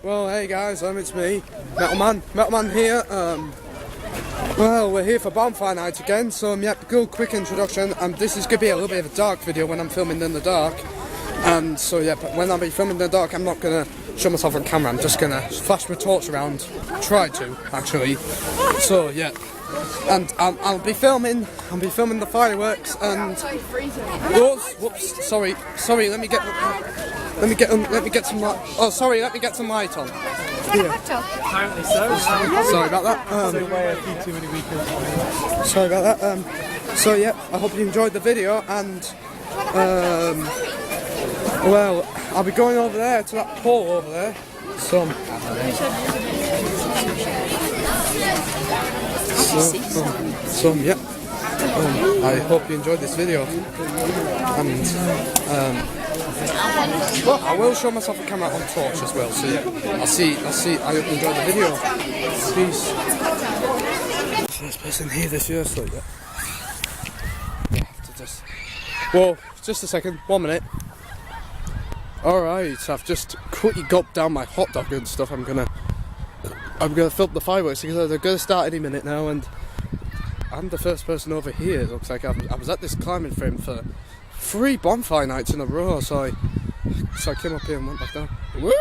Well, hey guys, it's me, Metal Man here. Well, we're here for Bonfire Night again, so yep, good quick introduction. This is going to be a little bit of a dark video when I'm filming in the dark. And so yeah, but when I'll be filming in the dark, I'm not going to show myself on camera, I'm just going to flash my torch around. Try to, actually. So yeah, and I'll be filming the fireworks and... Whoops, sorry, let me get some light. Oh, sorry, let me get some light on. Yeah. Apparently so. Sorry about that. Sorry about that. So yeah, I hope you enjoyed the video, and well, I'll be going over there to that pole over there. Yeah. I hope you enjoyed this video, and well, I will show myself a camera on torch as well. So yeah, I'll see. I hope you enjoyed the video. Peace. First person here this year, so yeah. I have to just. Whoa, just a second. 1 minute. All right, I've just quickly gulped down my hot dog and stuff. I'm gonna film the fireworks because they're gonna start any minute now, and I'm the first person over here. It looks like I was at this climbing frame for 3 bonfire nights in a row, so I came up here and went back down. Woo!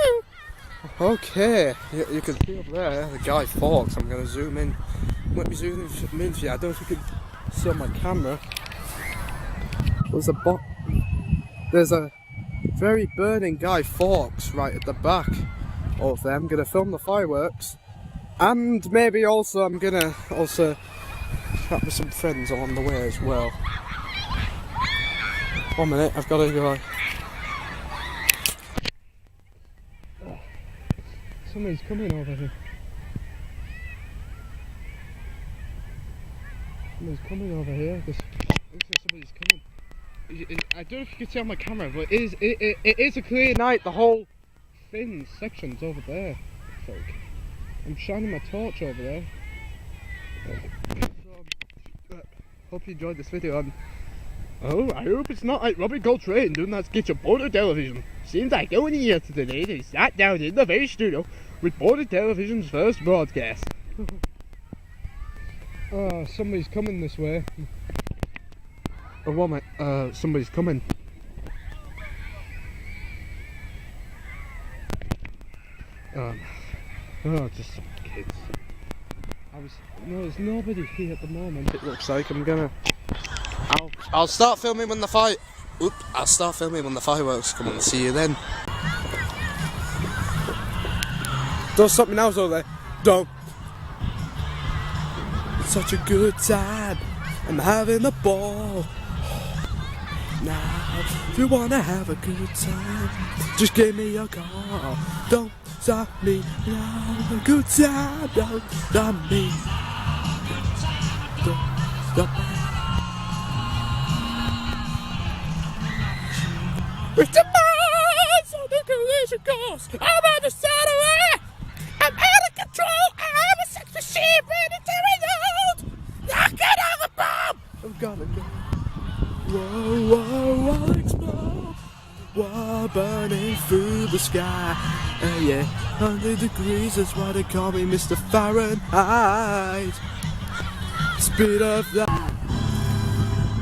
Okay, you can see up there the Guy Fawkes. I'm going to zoom in. Let me zoom in for you. I don't know if you can see on my camera. There's a very burning Guy Fawkes right at the back of there. I'm going to film the fireworks, and maybe also I'm going to chat with some friends along the way as well. 1 minute, I've got to go. Somebody's coming over here. Somebody's coming over here. Looks like somebody's coming. I don't know if you can see on my camera, but it is a clear night. The whole thin section's over there. I'm shining my torch over there. Hope you enjoyed this video. Oh, I hope it's not like Robbie Coltrane doing that sketch of Border Television. Seems like only yesterday they sat down in the very studio with Border Television's first broadcast. Oh, somebody's coming this way. Oh, what am I? Somebody's coming. Oh, just some kids. No, there's nobody here at the moment. It looks like I'll start filming when the fireworks come on. See you then. Don't stop me now, over there. Don't. It's such a good time. I'm having a ball. Now, if you wanna have a good time, just give me a call. Don't stop me now. A good time. Don't stop me. Don't stop me. With the minds on the collision course, I'm on the satellite. I'm out of control. I'm a sex machine ready to reload. Knocking on the bomb. I'm gonna go. Whoa, I'll explode. Whoa, burning through the sky. Yeah, 100 degrees, that's why they call me Mr. Fahrenheit. Speed of light.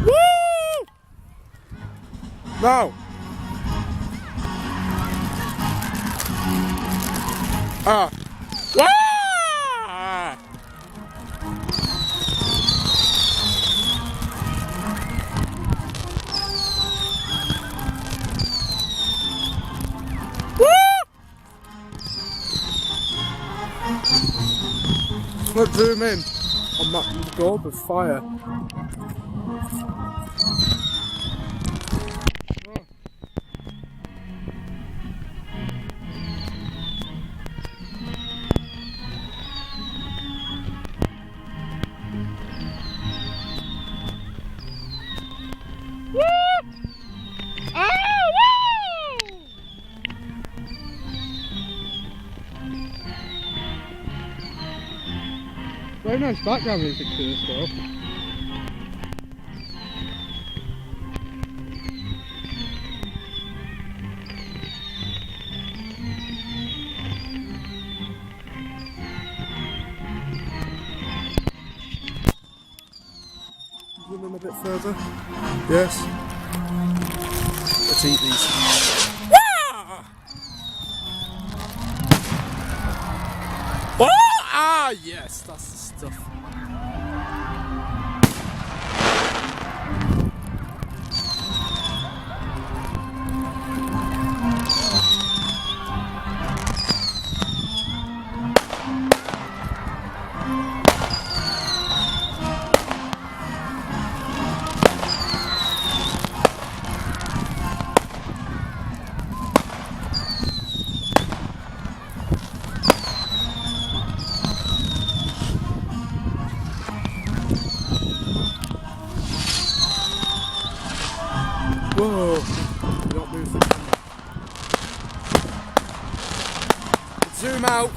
Woo! No. Ah. Let's zoom in on that globe of fire. Very nice background music to this though. Zoom in a bit further. Yes. Let's eat these. Ah, yes, that's the stuff. Whoa! Do not move the camera. Zoom out!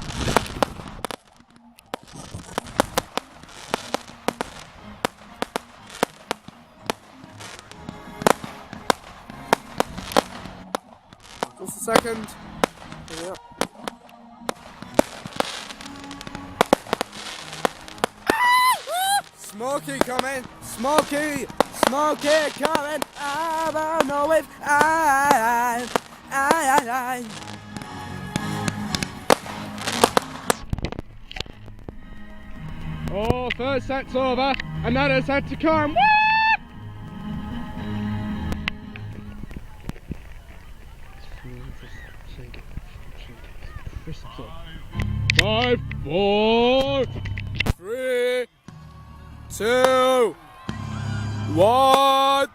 Just a second. Hurry up. Smokey coming! Smokey! Smokey coming! I don't know if I. Oh, first set's over, another set to come. Woo! Five, 4, 3, 2, 1.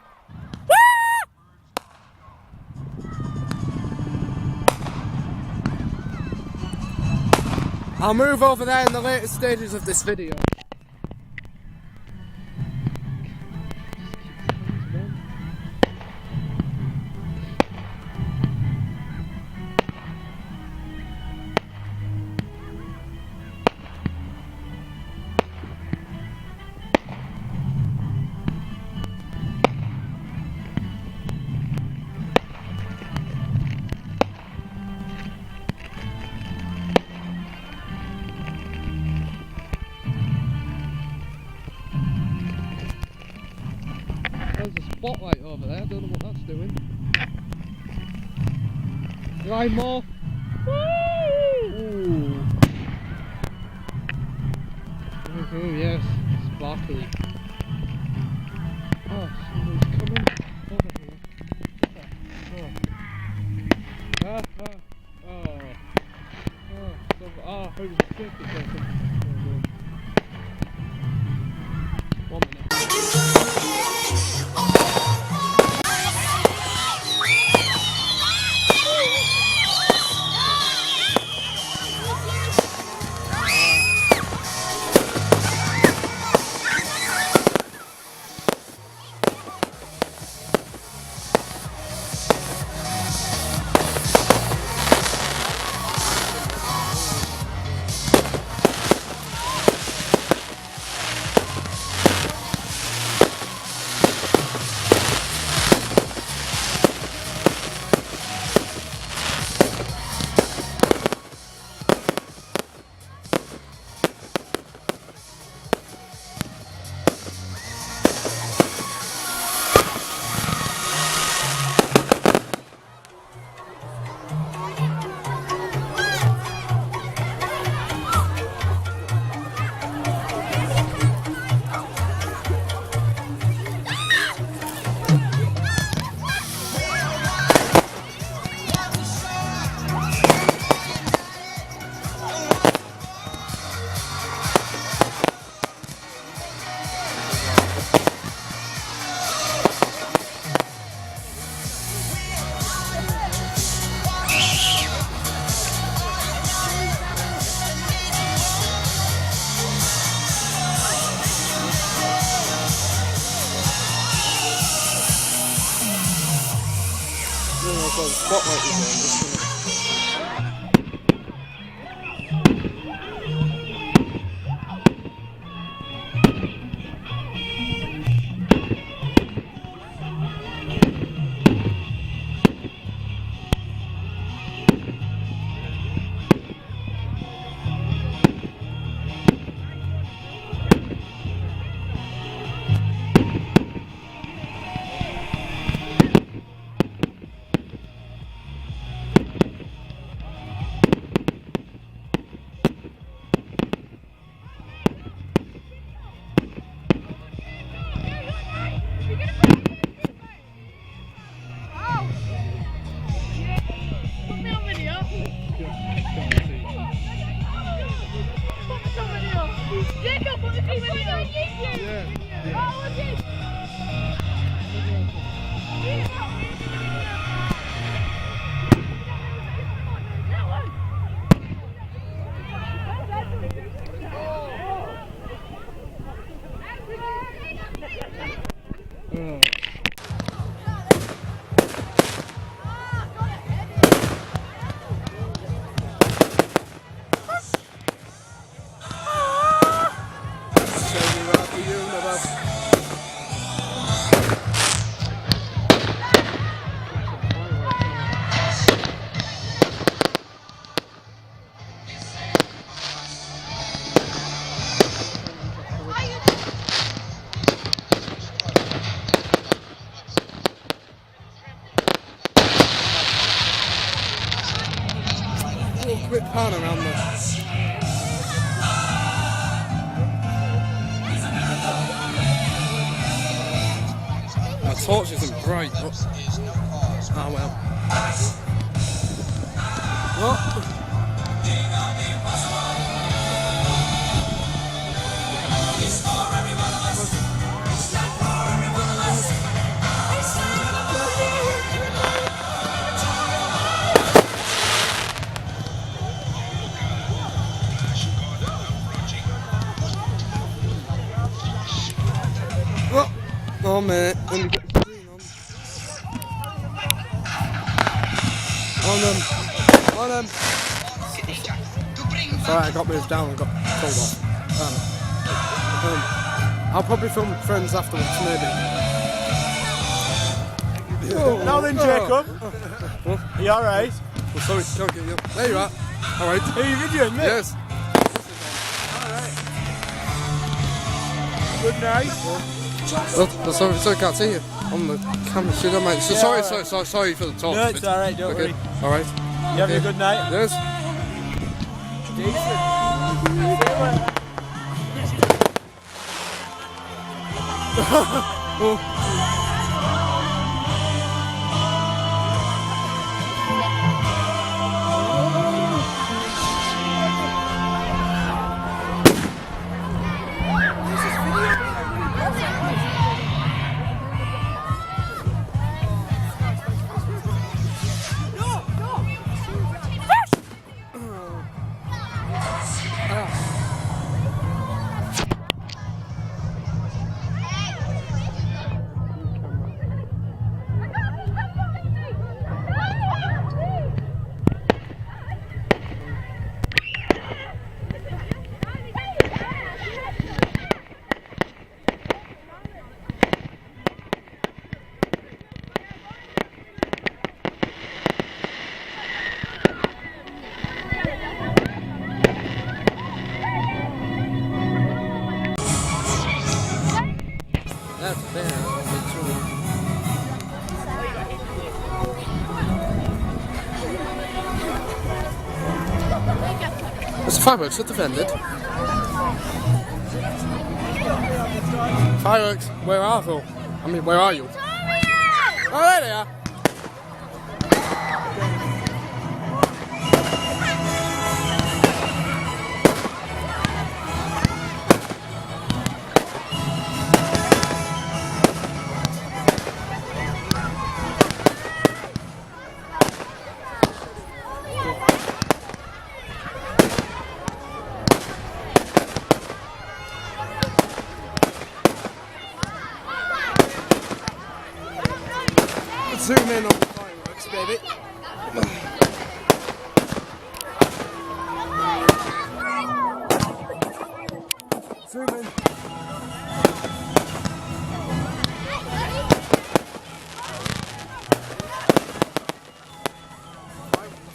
I'll move over there in the later stages of this video. There's a spotlight over there, I don't know what that's doing. Right, more. Woo! Oh yes, sparkly. Oh, somebody's coming over here. Who's the safety person? One minute. So the spotlight is on this one. quick pan around there. My torch isn't bright, but... Ah, well. What? What? Oh, mate. When you get the green on them. On them. Sorry, I got moved down and got pulled off. I'll probably film Friends afterwards, maybe. Now then, Jacob. Are you alright? Oh, sorry, can't get you. There you are. Alright. Are you videoing me? Yes. Good night. Oh, sorry, can't see you on the camera. See that, mate? So, Yeah, sorry for the talk. No, it's alright, don't worry. Alright. You having a good night? Yes. Decent. Oh. That's fair. It's fireworks are defended. Fireworks, where are they? I mean, where are you? Oh, there they are. Zoom in on the fireworks, baby. Zoom in.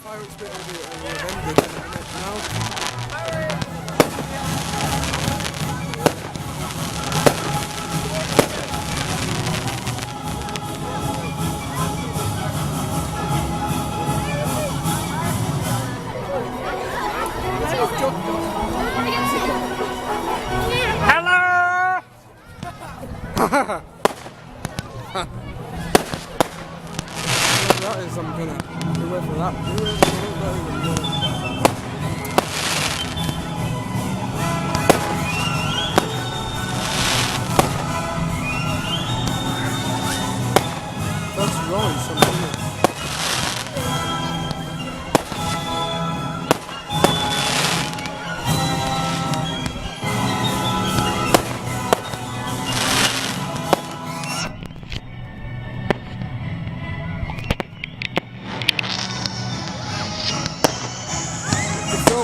Fireworks bit will be ended now. That is, I'm gonna be away for that. That's wrong, something.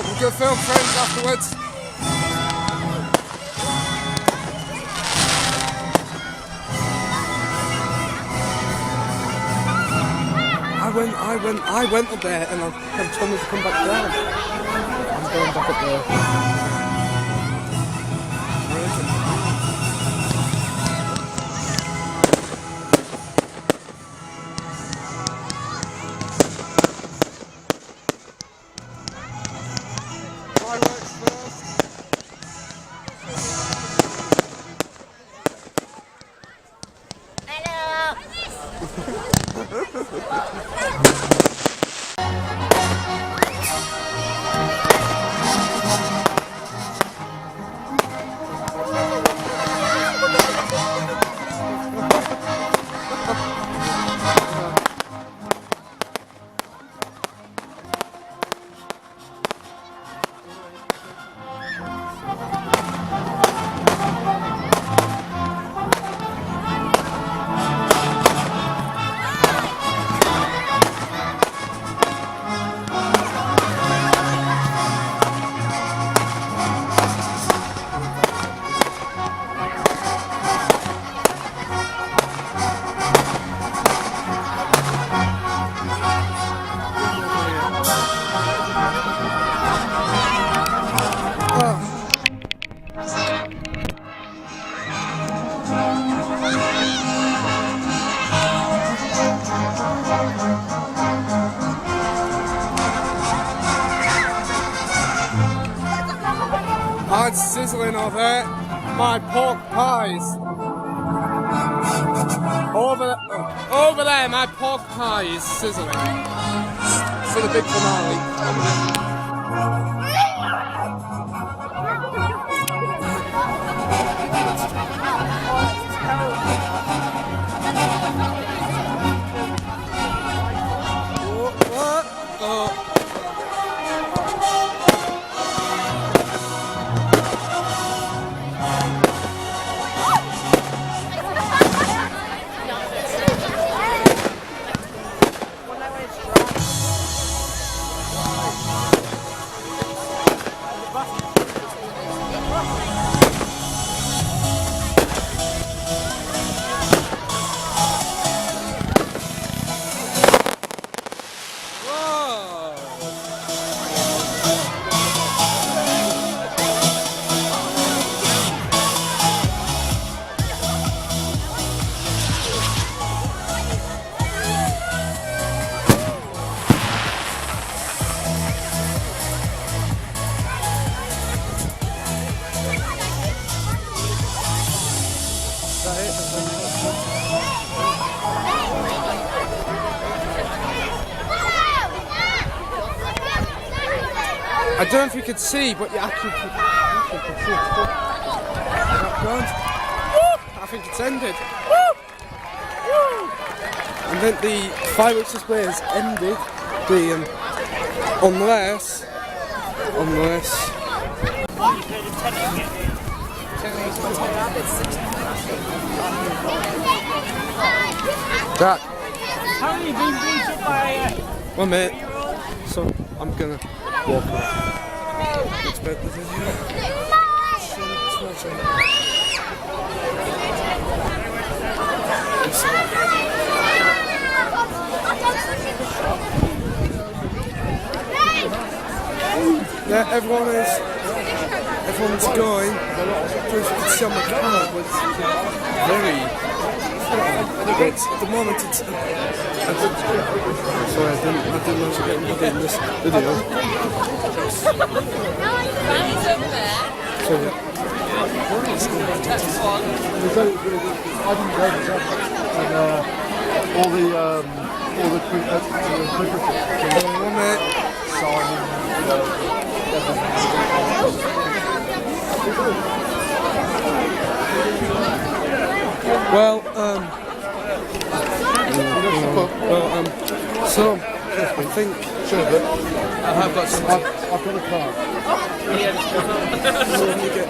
We'll go film Friends afterwards. I went up there and they told me to come back down. I'm going back up there. Mine's sizzling over there. My pork pies. Over there, my pork pie is sizzling. For the big finale. I don't know if you could see, but you actually could see it. I think it's ended. And then the fireworks display has ended. Unless Jack. How have you been beaten by 1 minute. So I'm gonna walk away. Expect the video. Yeah, everyone's going. First you can see on my camera, but it's very. At the moment it's. Sorry, I didn't know to get involved in this video. So yeah. So I think I've got some. I've got a car. So when you get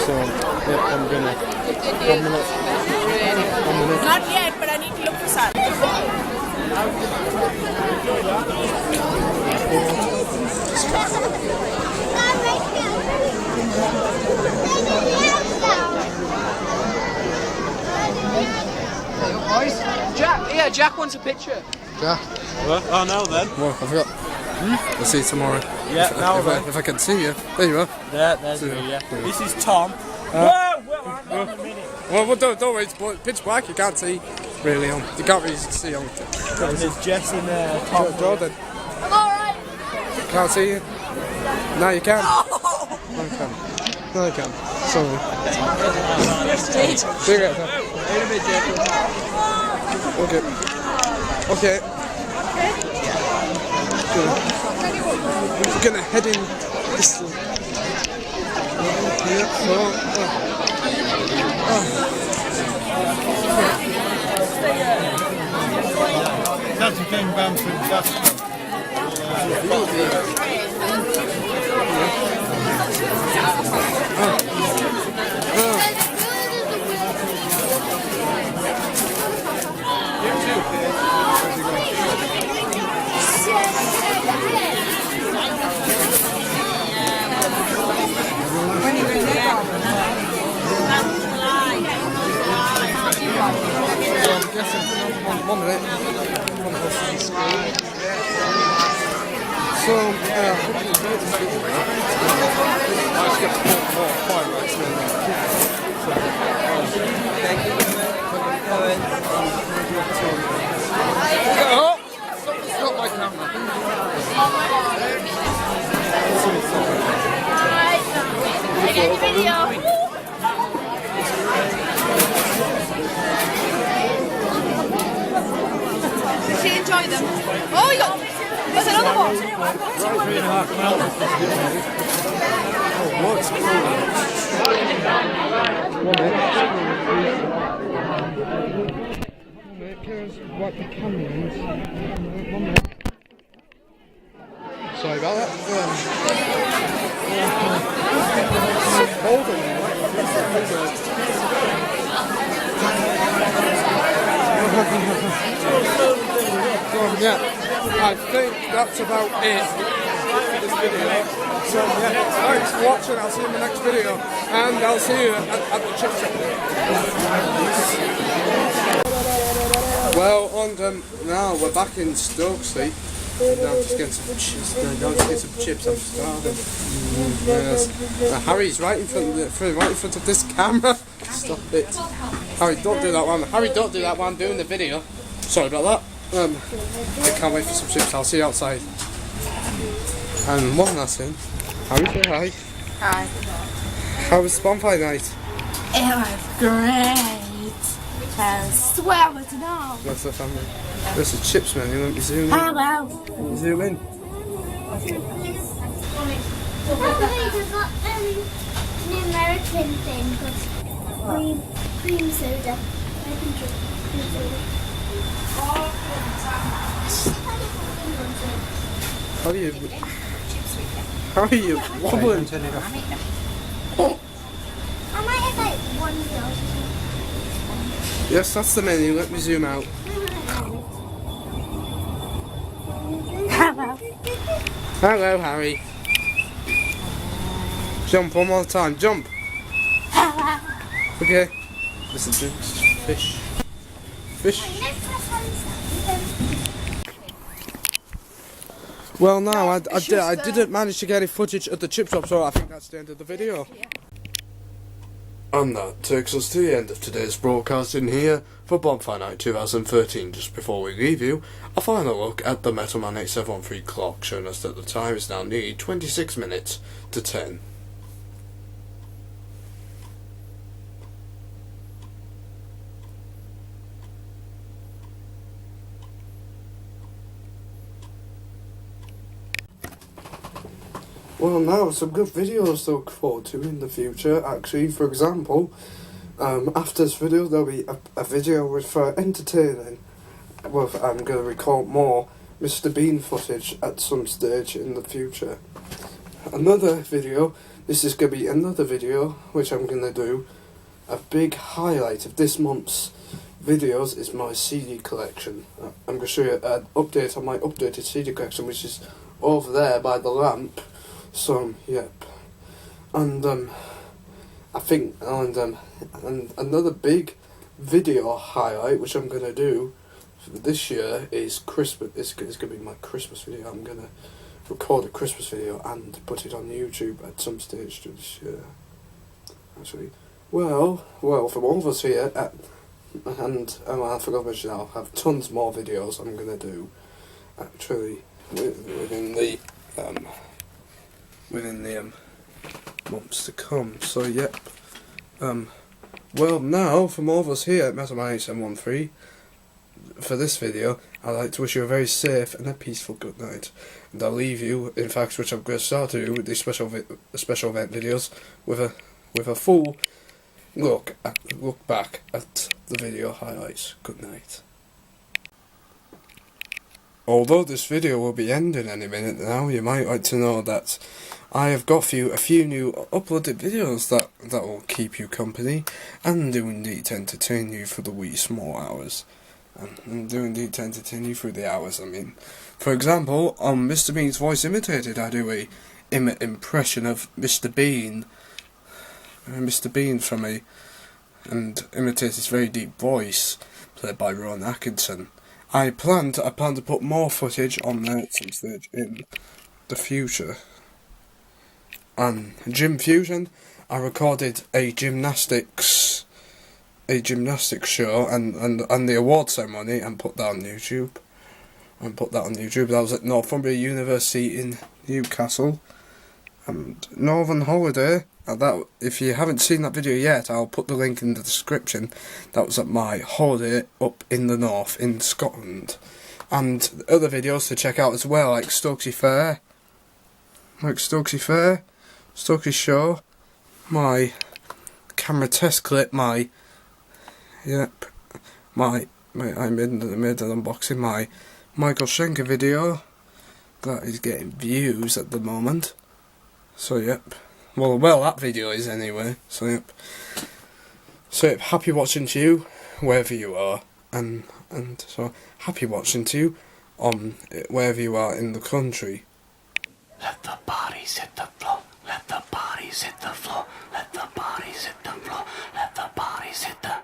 so yeah, I'm gonna 1 minute. 1 minute. Not yet, but I need to look for some. Jack wants a picture. Jack. What? Oh no then. Well, I forgot. I'll see you tomorrow. Yeah, if I can see you. There you are. Yeah, there's me, yeah. This is Tom. Whoa, a minute. Well, don't worry, it's pitch black, you can't see really on. You can't really see on. And there's Jess in there. Jordan. I'm alright. Can't see you. Now you can. No, you can. No, you can. Sorry. See you later. Wait a minute, Jacob. Okay. Okay. We're gonna head in this way. Yeah, so, That's a thing bouncing fast. I'm guessing 1 minute. So, Thank you for coming. what's cool? Wipe the camera lens. 1 minute. Sorry about that. It's cold in there. Yeah, I think that's about it for this video. So yeah, thanks for watching. I'll see you in the next video, and I'll see you at the chip shop. Well, and now we're back in Stokesley. Now just getting some chips. I'm starving. Yes. Harry's right in front of this camera. Stop it, Harry! Don't do that one. Harry, don't do that one. I'm doing the video. Sorry about that. I can't wait for some chips. I'll see you outside. And one last thing. Harry, say hi. Hi. How was Bonfire Night? It was great. And swear it now. That's the family. There's a chips menu. Let me zoom in. Hello. Zoom in. The American thing, but cream soda. I can drink cream soda. How are you wobbling? I might have like one of those. Yes, that's the menu. Let me zoom out. Hello. Hello, Harry. Jump one more time. Jump. Hello. Okay. Listen to fish. Fish. Well, no, I didn't manage to get any footage at the chip shop, so I think that's the end of the video. And that takes us to the end of today's broadcasting here for Bonfire Night 2013. Just before we leave you, a final look at the Metal Man 8713 clock, showing us that the time is now nearly 26 minutes to 10. Well, now some good videos to look forward to in the future. Actually, for example, after this video there'll be a video with entertaining. Well, I'm going to record more Mr. Bean footage at some stage in the future. Another video. This is going to be another video which I'm going to do. A big highlight of this month's videos is my CD collection. I'm going to show you an update on my updated CD collection, which is over there by the lamp. So, yep. And, I think, and another big video highlight, which I'm going to do for this year, is Christmas. It's going to be my Christmas video. I'm going to record a Christmas video and put it on YouTube at some stage this year. Actually, well, from all of us here, and I forgot to mention, I'll have tons more videos I'm going to do, actually, within the months to come. So yep. Well, now from all of us here at Metal Man 8713, for this video, I'd like to wish you a very safe and a peaceful good night. And I'll leave you, in fact, which I'm going to start to do with these special event videos, with a full look back at the video highlights. Good night. Although this video will be ending any minute now, you might like to know that I have got for you a few new uploaded videos that will keep you company and do indeed entertain you for the wee small hours. And do indeed entertain you through the hours, I mean. For example, on Mr. Bean's Voice Imitated, I do a impression of Mr. Bean. Mr. Bean from and imitates his very deep voice, played by Ron Atkinson. I plan to put more footage on there at some stage in the future. And Gym Fusion, I recorded a gymnastics show and the award ceremony and put that on YouTube. That was at Northumbria University in Newcastle. And Northern Holiday. That, if you haven't seen that video yet, I'll put the link in the description. That was at my holiday up in the north in Scotland. And other videos to check out as well, like Stokesy Fair. like Stokesy Fair, Stokesy Show, my camera test clip, I made an unboxing, my Michael Schenker video that is getting views at the moment. So yep, well that video is anyway. So yep, happy watching to you wherever you are, and so happy watching to you on wherever you are in the country. Let the bodies hit the floor. Let the bodies hit the floor. Let the bodies hit the floor. Let the bodies hit the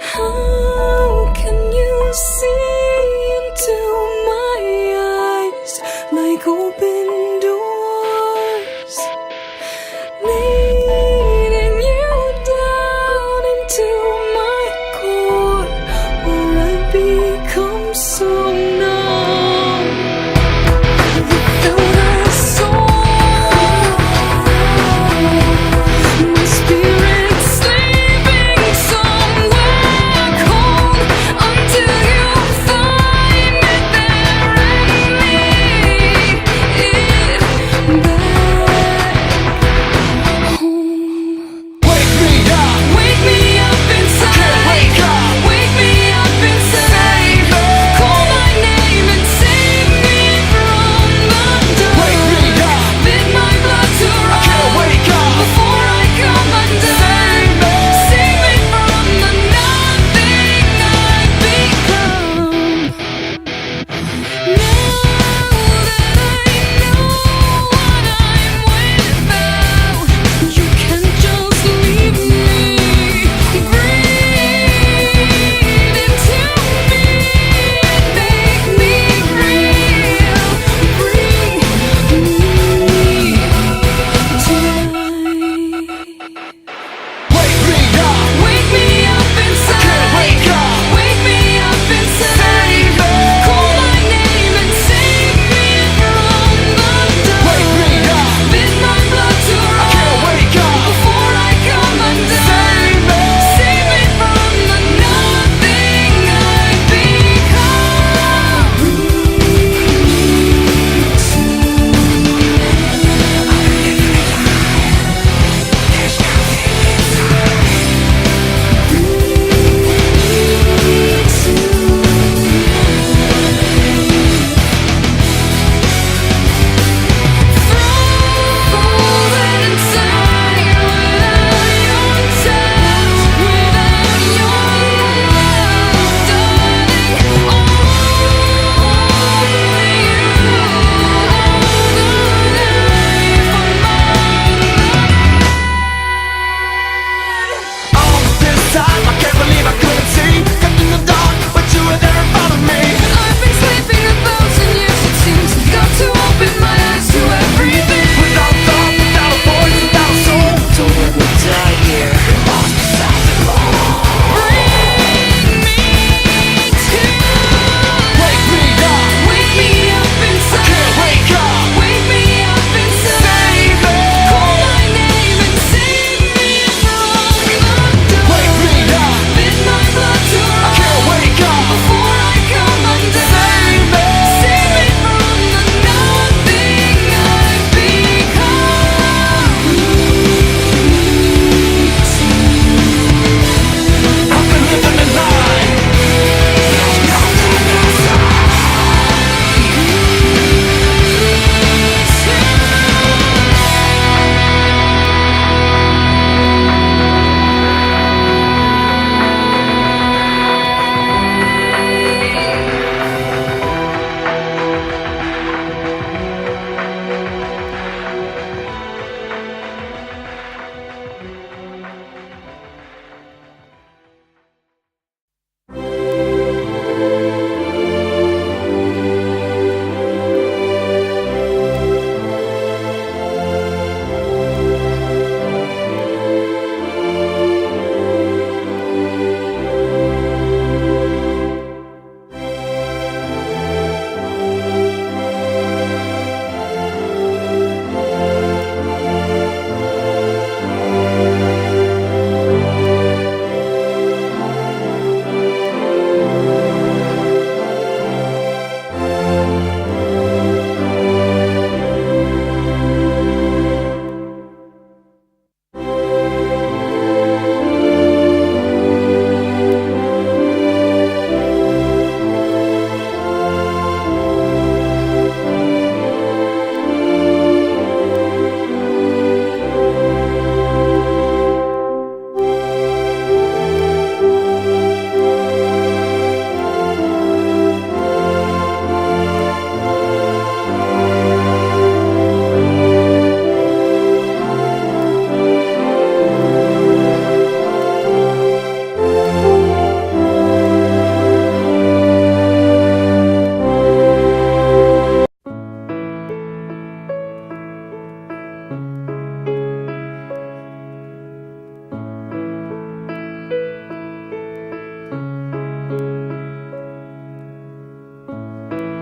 How can you see into my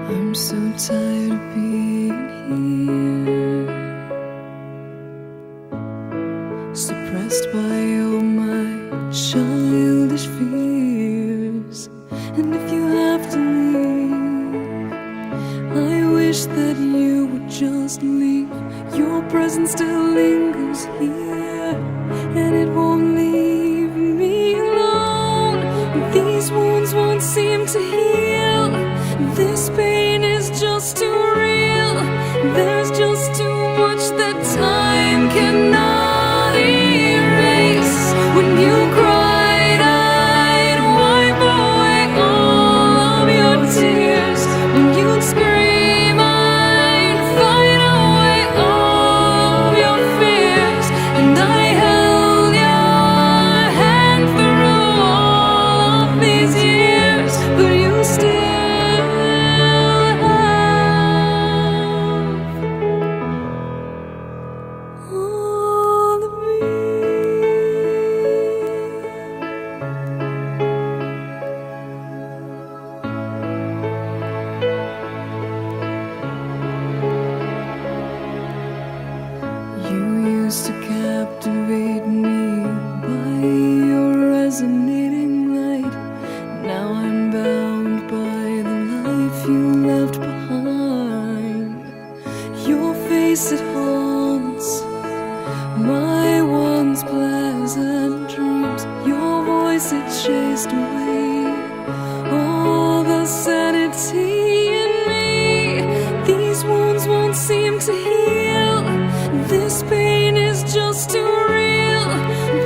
I'm so tired of being here, suppressed by all my childish fears. And if you have to leave, I wish that you would just leave. Your presence still lingers here, and it won't leave me alone. These wounds won't seem to heal. This pain is just too real. There's just too much that time cannot erase. When you cried, I'd wipe away all of your tears. When you'd scream, I'd fight away all of your fears. And I held your hand through all of these years, but you still all of me. You used to captivate me by your resonating light. Now I'm bound by the life you left behind. Your face, it haunts my once pleasant dreams. Your voice, it chased away all the sanity in me. These wounds won't seem to heal. This pain is just too real.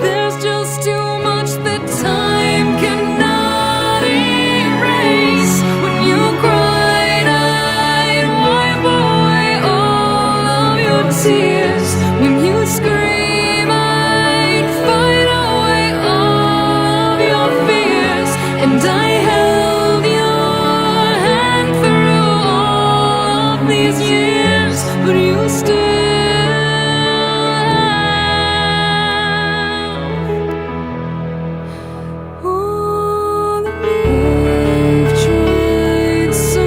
There's just too much that time cannot erase. When you cried, I'd wipe away all of your tears. When you scream, I'd fight away all of your fears. And I held your hand through all of these years, but you still all of me. I've tried so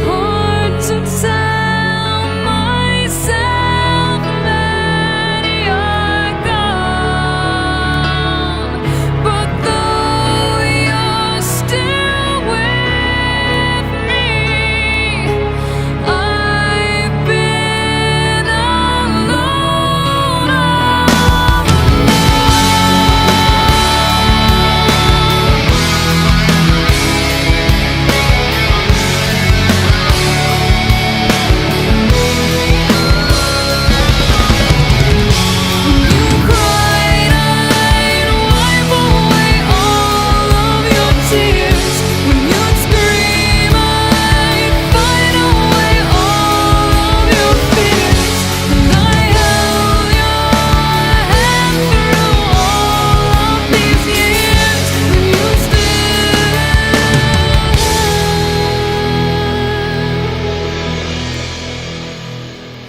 hard to tell myself that you're gone, but though you're still with me, I've been alone all you cried, I'd wipe away all of your tears. When you'd scream, I'd fight away all of your fears. And I held your hand through all of these years, but you still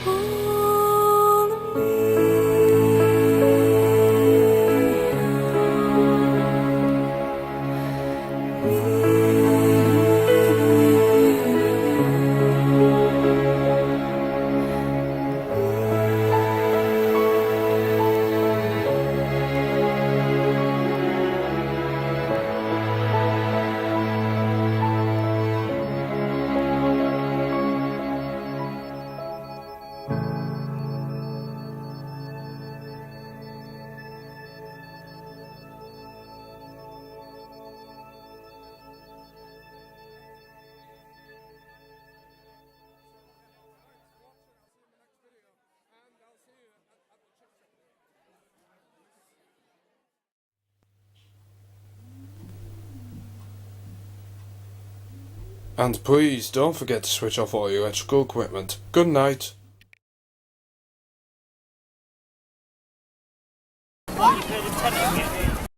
all of me. And please don't forget to switch off all your electrical equipment. Good night.